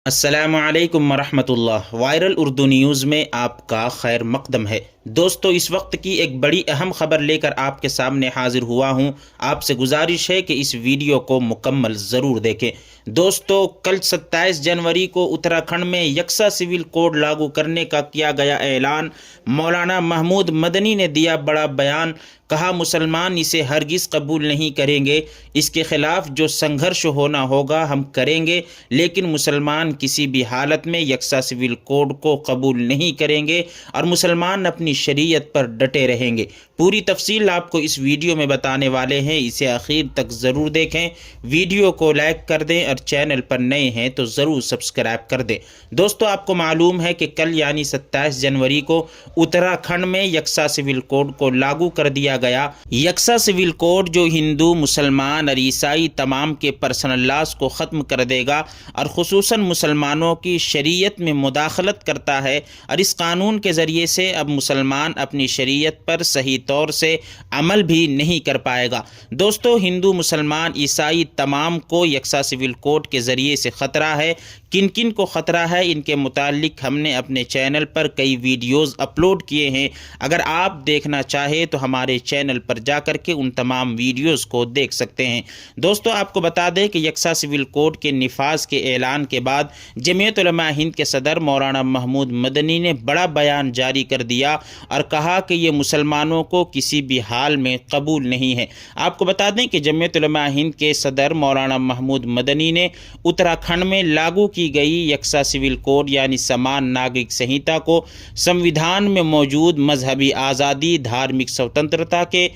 السلام علیکم ورحمۃ اللہ۔ وائرل اردو نیوز میں آپ کا خیر مقدم ہے۔ دوستو، اس وقت کی ایک بڑی اہم خبر لے کر آپ کے سامنے حاضر ہوا ہوں۔ آپ سے گزارش ہے کہ اس ویڈیو کو مکمل ضرور دیکھیں۔ دوستو، کل 27 جنوری کو اتراکھنڈ میں یکساں سول کوڈ لاگو کرنے کا کیا گیا اعلان۔ مولانا محمود مدنی نے دیا بڑا بیان، کہا مسلمان اسے ہرگز قبول نہیں کریں گے، اس کے خلاف جو سنگھرش ہونا ہوگا ہم کریں گے، لیکن مسلمان کسی بھی حالت میں یکساں سول کوڈ کو قبول نہیں کریں گے اور مسلمان اپنی شریعت پر ڈٹے رہیں گے۔ پوری تفصیل آپ کو اس ویڈیو میں بتانے والے ہیں، اسے آخر تک ضرور دیکھیں۔ ویڈیو کو لائک کر دیں اور چینل پر نئے ہیں تو ضرور سبسکرائب کر دیں۔ دوستو، آپ کو معلوم ہے کہ کل یعنی 27 جنوری کو اتراکھنڈ میں یکساں سول کوڈ کو لاگو کر دیا گیا۔ یکساں سول کوڈ جو ہندو، مسلمان اور عیسائی تمام کے پرسنل لاز کو ختم کر دے گا اور خصوصاً مسلمانوں کی شریعت میں مداخلت کرتا ہے، اور اس قانون کے ذریعے سے اب مسلمان اپنی شریعت پر صحیح طور سے عمل بھی نہیں کر پائے گا۔ دوستو، ہندو، مسلمان، عیسائی تمام کو یکساں سول کوڈ کے ذریعے سے خطرہ ہے۔ کن کن کو خطرہ ہے، ان کے متعلق ہم نے اپنے چینل پر کئی ویڈیوز اپلوڈ کیے ہیں۔ اگر آپ دیکھنا چاہیں تو ہمارے چینل پر جا کر کے ان تمام ویڈیوز کو دیکھ سکتے ہیں۔ دوستو، آپ کو بتا دیں کہ یکساں سول کوڈ کے نفاذ کے اعلان کے بعد جمعیت علماء ہند کے صدر مولانا محمود مدنی نے بڑا بیان جاری کر دیا اور کہا کہ یہ مسلمانوں کو کسی بھی حال میں قبول نہیں ہے۔ آپ کو بتا دیں کہ جمعیت علماء ہند کے صدر مولانا محمود مدنی نے اتراکھنڈ میں لاگو کی گئی یکساں سول کوڈ یعنی سمان ناگرک سنہتا کو سمویدھان میں موجود مذہبی آزادی، دھارمک سوتنترتا کے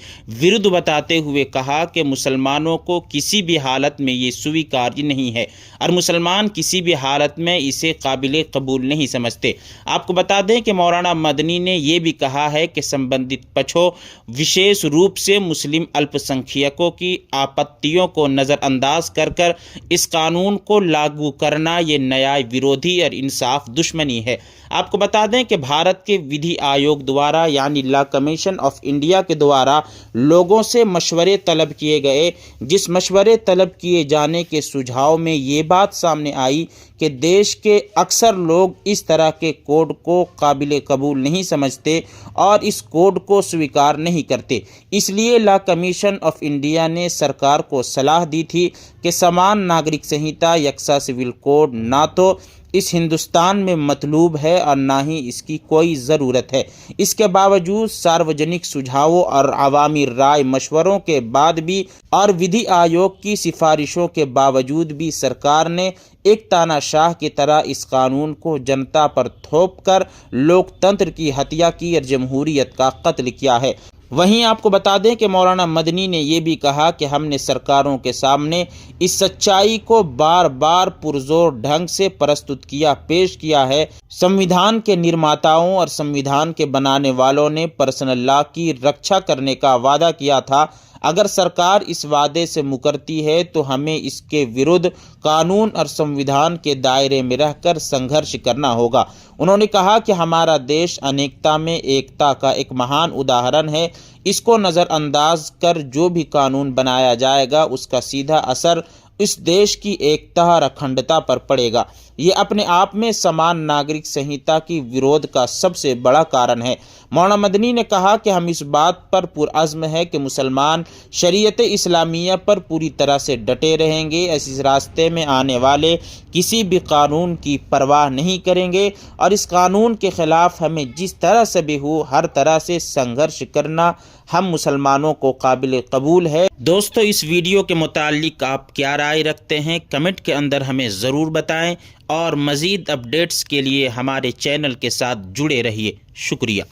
ورد بتاتے ہوئے کہا کہ مسلمانوں کو کسی بھی حالت میں یہ سویکاریہ نہیں ہے اور مسلمان کسی بھی حالت میں اسے قابل قبول نہیں سمجھتے۔ آپ کو بتا دیں کہ مولانا مدنی نے یہ بھی کہا ہے کہ سمبندھت پچھوں، وشیش روپ سے مسلم الپ سنکھیکوں کی آپتیوں کو نظر انداز کر کر اس قانون کو لاگو کرنا یہ نیائے ورودھی اور انصاف دشمنی ہے۔ آپ کو بتا دیں کہ بھارت کے ودھی آیوگ دوارا یعنی لا کمیشن آف انڈیا کے دوارا لوگوں سے مشورے طلب کیے گئے، جس مشورے طلب کیے جانے کے سجھاؤ میں یہ بات سامنے آئی کہ دیش کے اکثر لوگ اس طرح کے کوڈ کو قابل قبول نہیں سمجھتے اور اس کوڈ کو سویکار نہیں کرتے۔ اس لیے لا کمیشن آف انڈیا نے سرکار کو صلاح دی تھی کہ سمان ناگرک سنہتا یکساں سول کوڈ نہ تو اس ہندوستان میں مطلوب ہے اور نہ ہی اس کی کوئی ضرورت ہے۔ اس کے باوجود ساروجنک سجھاؤں اور عوامی رائے مشوروں کے بعد بھی اور ودھی آیوگ کی سفارشوں کے باوجود بھی سرکار نے ایک تاناشاہ کی طرح اس قانون کو جنتا پر تھوپ کر لوکتنتر کی ہتیا کی اور جمہوریت کا قتل کیا ہے۔ وہیں آپ کو بتا دیں کہ مولانا مدنی نے یہ بھی کہا کہ ہم نے سرکاروں کے سامنے اس سچائی کو بار بار پرزور ڈھنگ سے پرستت کیا، پیش کیا ہے۔ سمویدھان کے نرماتاؤں اور سمویدھان کے بنانے والوں نے پرسنل لا کی رکشا کرنے کا وعدہ کیا تھا۔ اگر سرکار اس وعدے سے مکرتی ہے تو ہمیں اس کے ورد قانون اور سمویدھان کے دائرے میں رہ کر سنگھرش کرنا ہوگا۔ انہوں نے کہا کہ ہمارا دیش انیکتا میں ایکتا کا ایک مہان اداہرن ہے۔ اس کو نظر انداز کر جو بھی قانون بنایا جائے گا اس کا سیدھا اثر اس دیش کی ایکتا اور اکھنڈتا پر پڑے گا۔ یہ اپنے آپ میں سمان ناگرک سنہتا کی ورودھ کا سب سے بڑا کارن ہے۔ مولانا مدنی نے کہا کہ ہم اس بات پر پرعزم ہیں کہ مسلمان شریعت اسلامیہ پر پوری طرح سے ڈٹے رہیں گے، اس راستے میں آنے والے کسی بھی قانون کی پرواہ نہیں کریں گے اور اس قانون کے خلاف ہمیں جس طرح سے بھی ہو ہر طرح سے سنگھرش کرنا ہم مسلمانوں کو قابل قبول ہے۔ دوستو، اس ویڈیو کے متعلق آپ کیا رائے رکھتے ہیں؟ کمنٹ کے اندر ہمیں ضرور بتائیں اور مزید اپڈیٹس کے لیے ہمارے چینل کے ساتھ جڑے رہیے۔ شکریہ۔